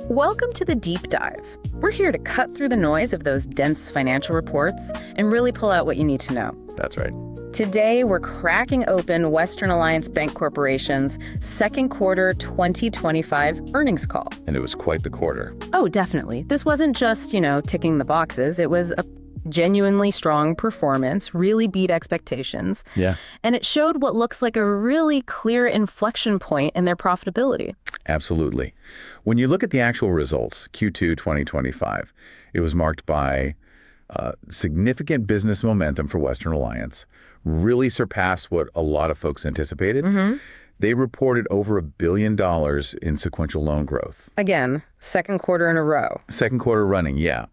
Welcome to the Deep Dive. We're here to cut through the noise of those dense financial reports and really pull out what you need to know. That's right. Today, we're cracking open Western Alliance Bank Corporation's second quarter 2025 earnings call. And it was quite the quarter. Oh, definitely. This wasn't just, ticking the boxes. It was a genuinely strong performance, really beat expectations. Yeah. And it showed what looks like a really clear inflection point in their profitability. Absolutely. When you look at the actual results, Q2 2025, it was marked by significant business momentum for Western Alliance, really surpassed what a lot of folks anticipated. Mm-hmm. They reported over $1 billion in sequential loan growth. Again, second quarter in a row. Second quarter running, yeah.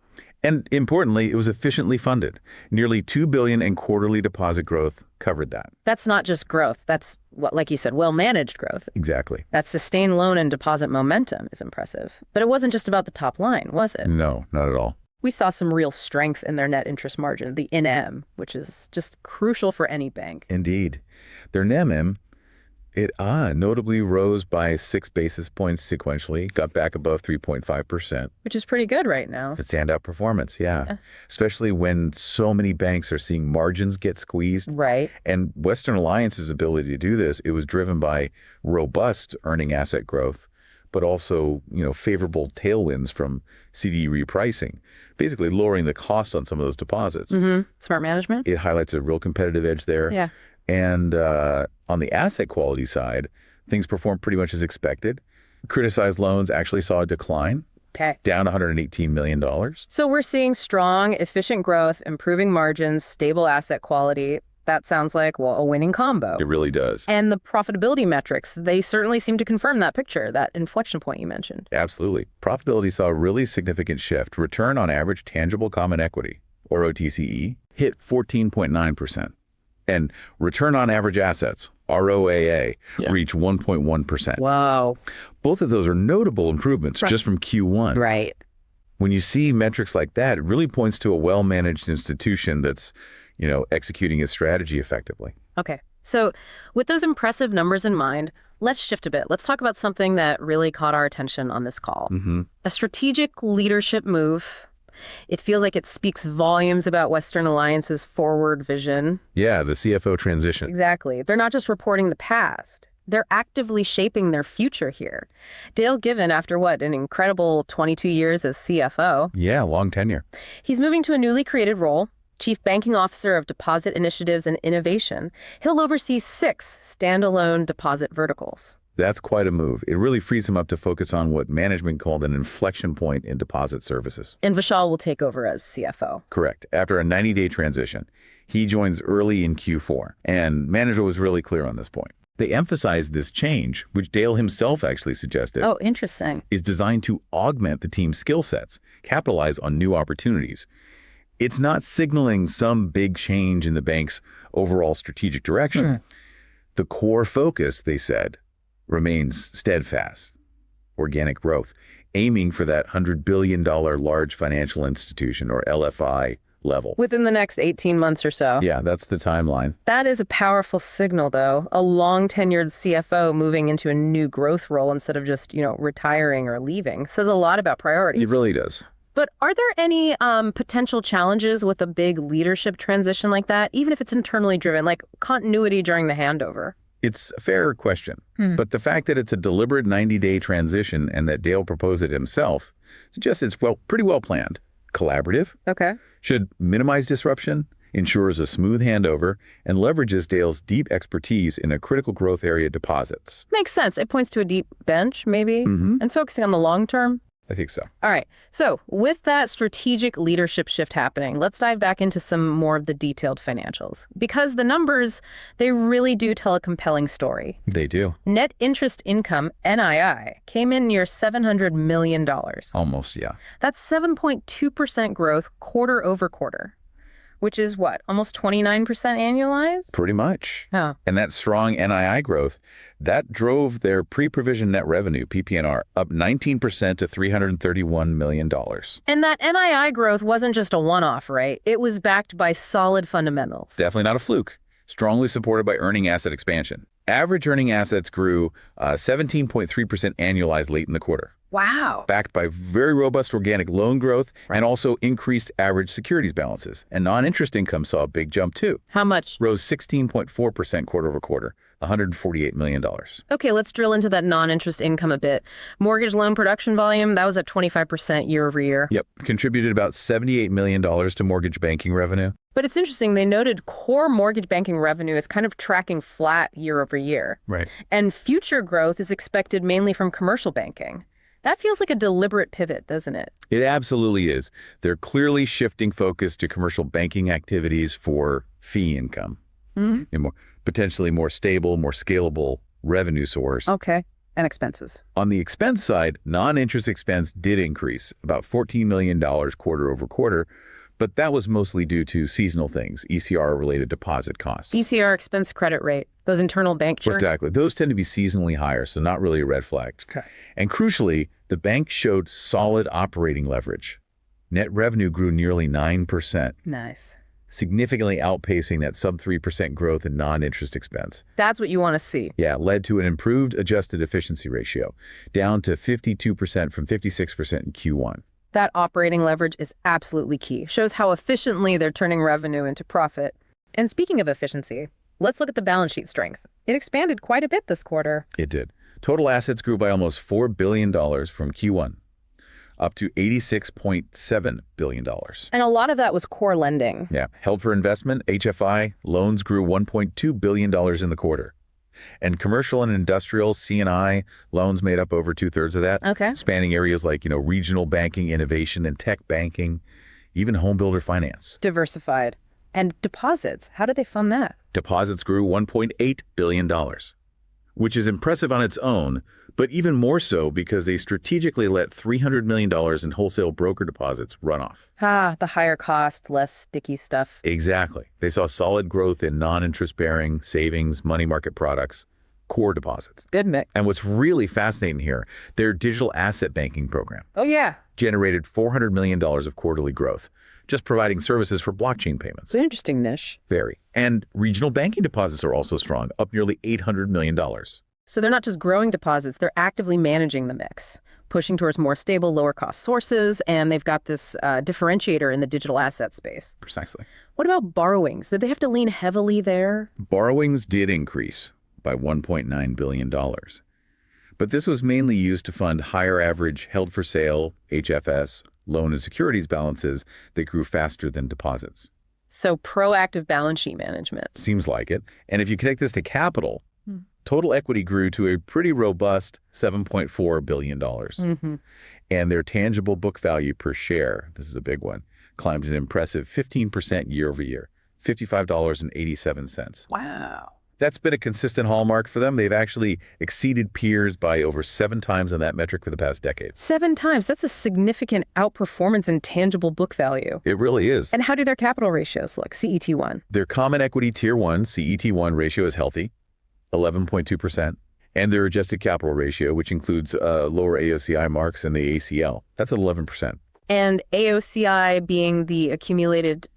And importantly, it was efficiently funded. Nearly $2 billion in quarterly deposit growth covered that. That's not just growth. That's, like you said, well-managed growth. Exactly. That sustained loan and deposit momentum is impressive. But it wasn't just about the top line, was it? No, not at all. We saw some real strength in their net interest margin, the NIM, which is just crucial for any bank. Indeed. Their NIM, it notably rose by 6 basis points sequentially, got back above 3.5%. Which is pretty good right now. A standout performance, yeah. Especially when so many banks are seeing margins get squeezed. Right. And Western Alliance's ability to do this, it was driven by robust earning asset growth, but also, favorable tailwinds from CD repricing, basically lowering the cost on some of those deposits. Mm-hmm. Smart management. It highlights a real competitive edge there. Yeah. And on the asset quality side, things performed pretty much as expected. Criticized loans actually saw a decline, down $118 million. So we're seeing strong, efficient growth, improving margins, stable asset quality. That sounds like, a winning combo. It really does. And the profitability metrics, they certainly seem to confirm that picture, that inflection point you mentioned. Absolutely. Profitability saw a really significant shift. Return on average tangible common equity, or ROTCE, hit 14.9%. And return on average assets, ROAA, reached 1.1%. Wow. Both of those are notable improvements just from Q1. Right. When you see metrics like that, it really points to a well-managed institution that's, executing its strategy effectively. Okay. So with those impressive numbers in mind, let's shift a bit. Let's talk about something that really caught our attention on this call. Mm-hmm. A strategic leadership move. It feels like it speaks volumes about Western Alliance's forward vision. Yeah, the CFO transition. Exactly. They're not just reporting the past. They're actively shaping their future here. Dale Given, after an incredible 22 years as CFO. Yeah, long tenure. He's moving to a newly created role, Chief Banking Officer of Deposit Initiatives and Innovation. He'll oversee 6 standalone deposit verticals. That's quite a move. It really frees him up to focus on what management called an inflection point in deposit services. And Vishal will take over as CFO. Correct. After a 90-day transition, he joins early in Q4, and management was really clear on this point. They emphasized this change, which Dale himself actually suggested. Oh, interesting. Is designed to augment the team's skill sets, capitalize on new opportunities. It's not signaling some big change in the bank's overall strategic direction. The core focus, they said, remains steadfast, organic growth, aiming for that $100 billion large financial institution, or LFI, level. Within the next 18 months or so. Yeah, that's the timeline. That is a powerful signal, though. A long-tenured CFO moving into a new growth role instead of just, retiring or leaving says a lot about priorities. It really does. But are there any potential challenges with a big leadership transition like that, even if it's internally driven, like continuity during the handover? It's a fair question, but the fact that it's a deliberate 90-day transition and that Dale proposed it himself suggests it's pretty well planned, collaborative, should minimize disruption, ensures a smooth handover, and leverages Dale's deep expertise in a critical growth area, deposits. Makes sense. It points to a deep bench, maybe, and focusing on the long term. I think so. All right. So with that strategic leadership shift happening, let's dive back into some more of the detailed financials. Because the numbers, they really do tell a compelling story. They do. Net interest income, NII, came in near $700 million. Almost, yeah. That's 7.2% growth quarter over quarter, which is almost 29% annualized? Pretty much. Oh. And that strong NII growth, that drove their pre-provision net revenue, PPNR, up 19% to $331 million. And that NII growth wasn't just a one-off, right? It was backed by solid fundamentals. Definitely not a fluke. Strongly supported by earning asset expansion. Average earning assets grew 17.3% annualized late in the quarter. Wow. backed by very robust organic loan growth and also increased average securities balances. And non-interest income saw a big jump too. How much? Rose 16.4% quarter over quarter, $148 million. Okay, let's drill into that non-interest income a bit. Mortgage loan production volume, that was up 25% year over year. Yep, contributed about $78 million to mortgage banking revenue. But it's interesting, they noted core mortgage banking revenue is kind of tracking flat year over year. Right. And future growth is expected mainly from commercial banking. That feels like a deliberate pivot, doesn't it? It absolutely is. They're clearly shifting focus to commercial banking activities for fee income. Mm-hmm. A potentially more stable, more scalable revenue source. Okay. And expenses. On the expense side, non-interest expense did increase about $14 million quarter over quarter, but that was mostly due to seasonal things, ECR-related deposit costs. ECR, expense credit rate, those internal bank. Sure. Exactly. Those tend to be seasonally higher, so not really a red flag. Okay. And crucially, the bank showed solid operating leverage. Net revenue grew nearly 9%. Nice. Significantly outpacing that sub 3% growth in non-interest expense. That's what you want to see. Yeah, led to an improved adjusted efficiency ratio, down to 52% from 56% in Q1. That operating leverage is absolutely key. Shows how efficiently they're turning revenue into profit. And speaking of efficiency, let's look at the balance sheet strength. It expanded quite a bit this quarter. It did. Total assets grew by almost $4 billion from Q1, up to $86.7 billion. And a lot of that was core lending. Yeah. Held for investment, HFI, loans grew $1.2 billion in the quarter. And commercial and industrial C&I loans made up over 2/3 of that. Okay. Spanning areas like, regional banking, innovation, and tech banking, even home builder finance. Diversified. And deposits, how did they fund that? Deposits grew $1.8 billion, which is impressive on its own, but even more so because they strategically let $300 million in wholesale broker deposits run off. The higher cost, less sticky stuff. Exactly. They saw solid growth in non-interest-bearing savings, money market products, core deposits. Good mix. And what's really fascinating here, their digital asset banking program Oh, yeah. generated $400 million of quarterly growth, just providing services for blockchain payments. It's an interesting niche. Very. And regional banking deposits are also strong, up nearly $800 million. So they're not just growing deposits, they're actively managing the mix, pushing towards more stable, lower cost sources, and they've got this differentiator in the digital asset space. Precisely. What about borrowings? Did they have to lean heavily there? Borrowings did increase by $1.9 billion. But this was mainly used to fund higher average held for sale, HFS, loan and securities balances that grew faster than deposits. So proactive balance sheet management. Seems like it. And if you connect this to capital, total equity grew to a pretty robust $7.4 billion. Mm-hmm. And their tangible book value per share, this is a big one, climbed an impressive 15% year over year, $55.87. Wow. That's been a consistent hallmark for them. They've actually exceeded peers by over 7 times on that metric for the past decade. 7 times. That's a significant outperformance in tangible book value. It really is. And how do their capital ratios look? CET1. Their common equity tier 1, CET1 ratio is healthy, 11.2%. And their adjusted capital ratio, which includes lower AOCI marks and the ACL, that's at 11%. And AOCI being the accumulated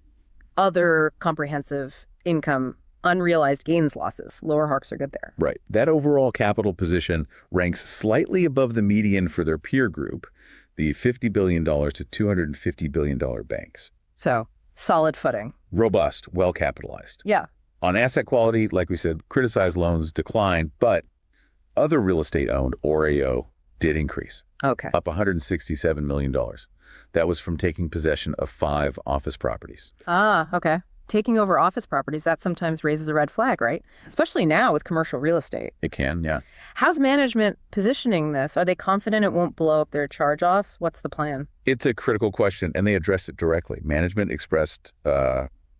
other comprehensive income, unrealized gains losses. Lower harks are good there. Right. That overall capital position ranks slightly above the median for their peer group, the $50 billion to $250 billion banks. So, solid footing. Robust, well-capitalized. Yeah. On asset quality, like we said, criticized loans declined, but other real estate owned, RAO, did increase. Okay. Up $167 million. That was from taking possession of 5 office properties. Okay. Taking over office properties, that sometimes raises a red flag, right? Especially now with commercial real estate. It can, yeah. How's management positioning this? Are they confident it won't blow up their charge-offs? What's the plan? It's a critical question, and they addressed it directly. Management expressed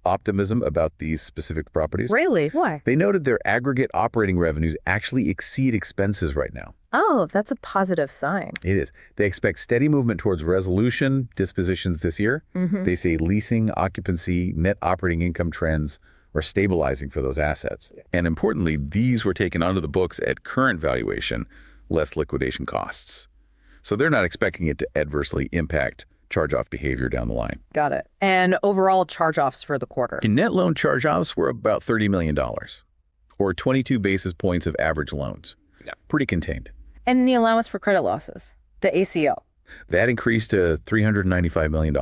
optimism about these specific properties. Really? Why? They noted their aggregate operating revenues actually exceed expenses right now. Oh, that's a positive sign. It is. They expect steady movement towards resolution, dispositions this year. Mm-hmm. They say leasing, occupancy, net operating income trends are stabilizing for those assets. And importantly, these were taken onto the books at current valuation, less liquidation costs. So they're not expecting it to adversely impact charge-off behavior down the line. Got it. And overall charge-offs for the quarter? In net loan charge-offs were about $30 million, or 22 basis points of average loans. Yeah. Pretty contained. And the allowance for credit losses? The ACL. That increased to $395 million.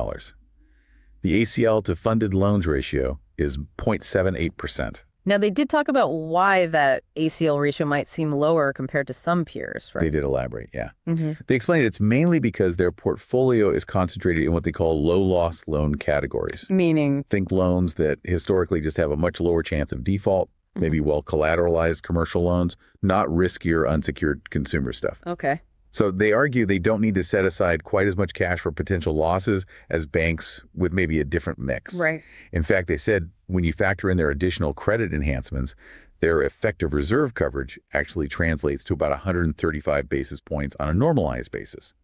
The ACL to funded loans ratio is 0.78%. Now, they did talk about why that ACL ratio might seem lower compared to some peers, right? They did elaborate, yeah. Mm-hmm. They explained it's mainly because their portfolio is concentrated in what they call low-loss loan categories. Meaning? Think loans that historically just have a much lower chance of default, maybe well-collateralized commercial loans, not riskier unsecured consumer stuff. Okay. So they argue they don't need to set aside quite as much cash for potential losses as banks with maybe a different mix. Right. In fact, they said when you factor in their additional credit enhancements, their effective reserve coverage actually translates to about 135 basis points on a normalized basis,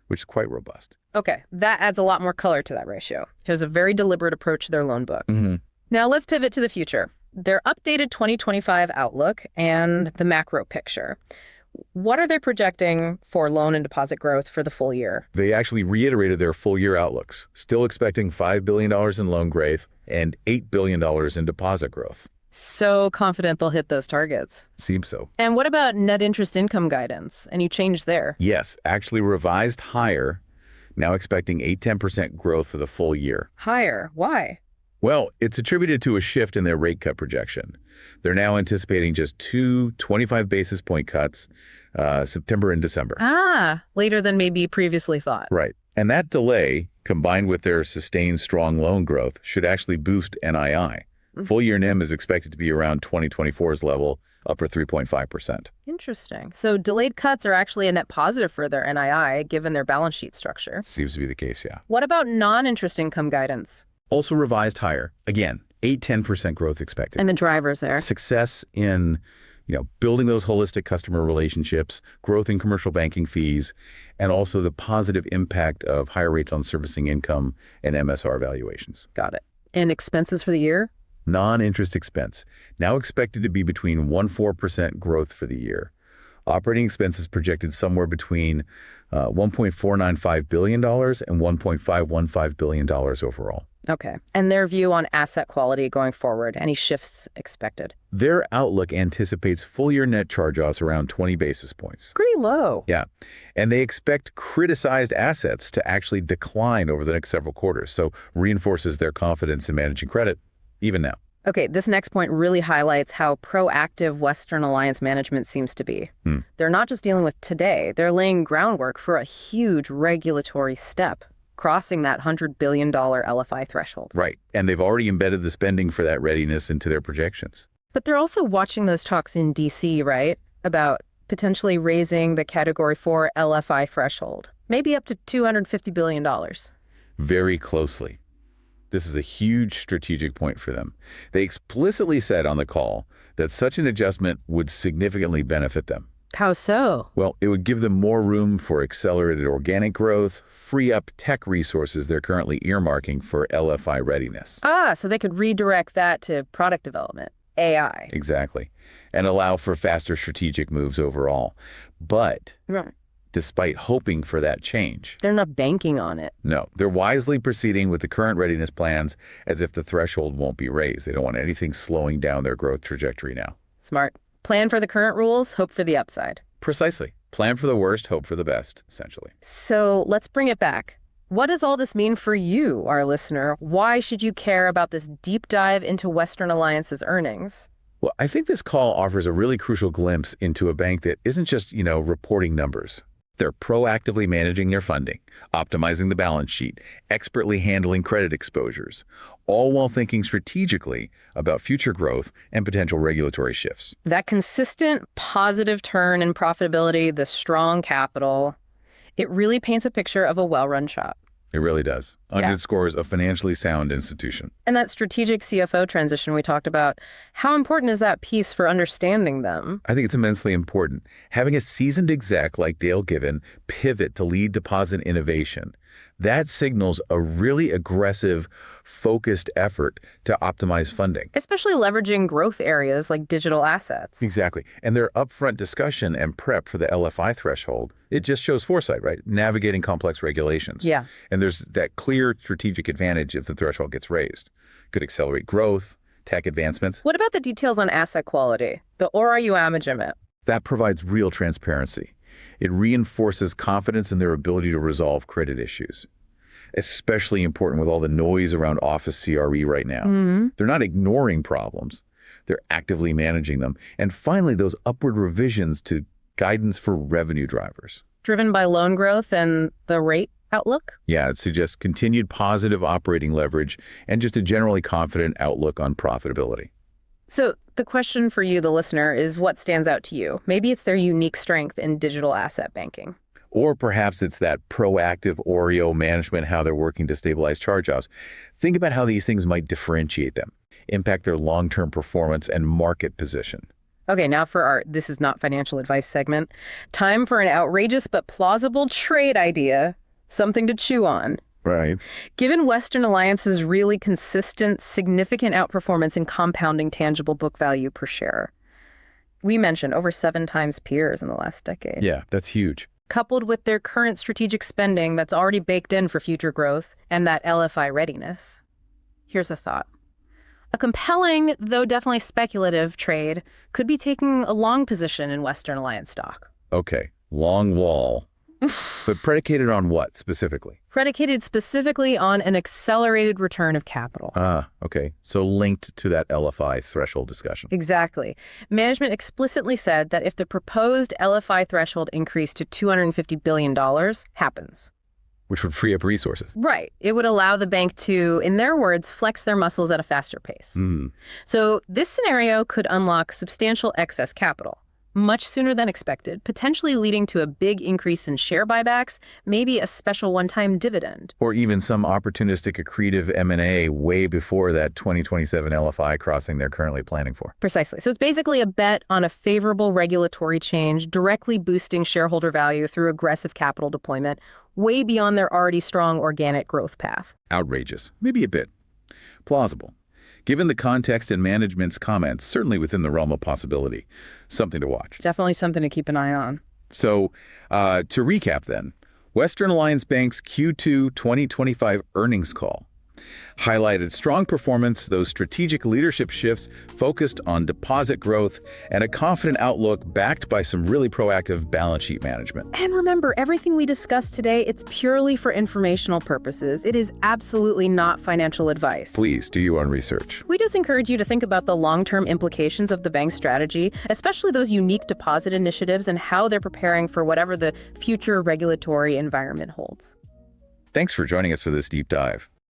which is quite robust. Okay, that adds a lot more color to that ratio. Here's a very deliberate approach to their loan book. Mm-hmm. Now let's pivot to the future. Their updated 2025 outlook and the macro picture. What are they projecting for loan and deposit growth for the full year? They actually reiterated their full-year outlooks, still expecting $5 billion in loan growth and $8 billion in deposit growth. So confident they'll hit those targets. Seems so. And what about net interest income guidance? Any change there? Yes, actually revised higher, now expecting 8-10% growth for the full year. Higher? Why? Well, it's attributed to a shift in their rate cut projection. They're now anticipating just 2 25 basis point cuts, September and December. Later than maybe previously thought. Right. And that delay, combined with their sustained strong loan growth, should actually boost NII. Full year NIM is expected to be around 2024's level, upper 3.5%. Interesting. So delayed cuts are actually a net positive for their NII, given their balance sheet structure. Seems to be the case, yeah. What about non-interest income guidance? Also revised higher. Again, 8-10% growth expected. And the drivers there? Success in, building those holistic customer relationships, growth in commercial banking fees, and also the positive impact of higher rates on servicing income and MSR valuations. Got it. And expenses for the year? Non-interest expense, now expected to be between 1-4% growth for the year. Operating expenses projected somewhere between $1.495 billion and $1.515 billion overall. Okay. And their view on asset quality going forward, any shifts expected? Their outlook anticipates full-year net charge-offs around 20 basis points. Pretty low. Yeah. And they expect criticized assets to actually decline over the next several quarters, so reinforces their confidence in managing credit, even now. Okay, this next point really highlights how proactive Western Alliance management seems to be. They're not just dealing with today, they're laying groundwork for a huge regulatory step, crossing that $100 billion LFI threshold. Right. And they've already embedded the spending for that readiness into their projections. But they're also watching those talks in D.C., right? About potentially raising the Category 4 LFI threshold, maybe up to $250 billion. Very closely. This is a huge strategic point for them. They explicitly said on the call that such an adjustment would significantly benefit them. How so? Well, it would give them more room for accelerated organic growth, free up tech resources they're currently earmarking for LFI readiness. So they could redirect that to product development, AI. Exactly. And allow for faster strategic moves overall. But despite hoping for that change, they're not banking on it. No, they're wisely proceeding with the current readiness plans as if the threshold won't be raised. They don't want anything slowing down their growth trajectory now. Smart. Plan for the current rules, hope for the upside. Precisely. Plan for the worst, hope for the best, essentially. So let's bring it back. What does all this mean for you, our listener? Why should you care about this deep dive into Western Alliance's earnings? Well, I think this call offers a really crucial glimpse into a bank that isn't just, reporting numbers. They're proactively managing their funding, optimizing the balance sheet, expertly handling credit exposures, all while thinking strategically about future growth and potential regulatory shifts. That consistent positive turn in profitability, the strong capital, it really paints a picture of a well-run shop. It really does. Underscores a financially sound institution. And that strategic CFO transition we talked about, how important is that piece for understanding them? I think it's immensely important. Having a seasoned exec like Dale Given pivot to lead deposit innovation, that signals a really aggressive, focused effort to optimize funding. Especially leveraging growth areas like digital assets. Exactly. And their upfront discussion and prep for the LFI threshold, it just shows foresight, right? Navigating complex regulations. Yeah. And there's that clear strategic advantage if the threshold gets raised. Could accelerate growth, tech advancements. What about the details on asset quality, the ORAU management? That provides real transparency. It reinforces confidence in their ability to resolve credit issues. Especially important with all the noise around office CRE right now. They're not ignoring problems. They're actively managing them. And finally, those upward revisions to guidance for revenue drivers. Driven by loan growth and the rate outlook? Yeah, it suggests continued positive operating leverage and just a generally confident outlook on profitability. So the question for you, the listener, is what stands out to you? Maybe it's their unique strength in digital asset banking. Or perhaps it's that proactive OREO management, how they're working to stabilize charge-offs. Think about how these things might differentiate them, impact their long-term performance and market position. Okay, now for our This Is Not Financial Advice segment. Time for an outrageous but plausible trade idea, something to chew on. Right. Given Western Alliance's really consistent, significant outperformance in compounding tangible book value per share, we mentioned over 7 times peers in the last decade. Yeah, that's huge. Coupled with their current strategic spending that's already baked in for future growth and that LFI readiness. Here's a thought. A compelling, though definitely speculative, trade could be taking a long position in Western Alliance stock. Okay, long WAL. But predicated on what specifically? Predicated specifically on an accelerated return of capital. Okay. So linked to that LFI threshold discussion. Exactly. Management explicitly said that if the proposed LFI threshold increase to $250 billion happens. Which would free up resources. Right. It would allow the bank to, in their words, flex their muscles at a faster pace. So this scenario could unlock substantial excess capital, much sooner than expected, potentially leading to a big increase in share buybacks, maybe a special one-time dividend. Or even some opportunistic accretive M&A way before that 2027 LFI crossing they're currently planning for. Precisely. So it's basically a bet on a favorable regulatory change, directly boosting shareholder value through aggressive capital deployment, way beyond their already strong organic growth path. Outrageous. Maybe a bit. Plausible. Given the context and management's comments, certainly within the realm of possibility. Something to watch. Definitely something to keep an eye on. So, to recap then, Western Alliance Bank's Q2 2025 earnings call highlighted strong performance, those strategic leadership shifts focused on deposit growth, and a confident outlook backed by some really proactive balance sheet management. And remember, everything we discussed today, it's purely for informational purposes. It is absolutely not financial advice. Please do your own research. We just encourage you to think about the long-term implications of the bank's strategy, especially those unique deposit initiatives and how they're preparing for whatever the future regulatory environment holds. Thanks for joining us for this deep dive.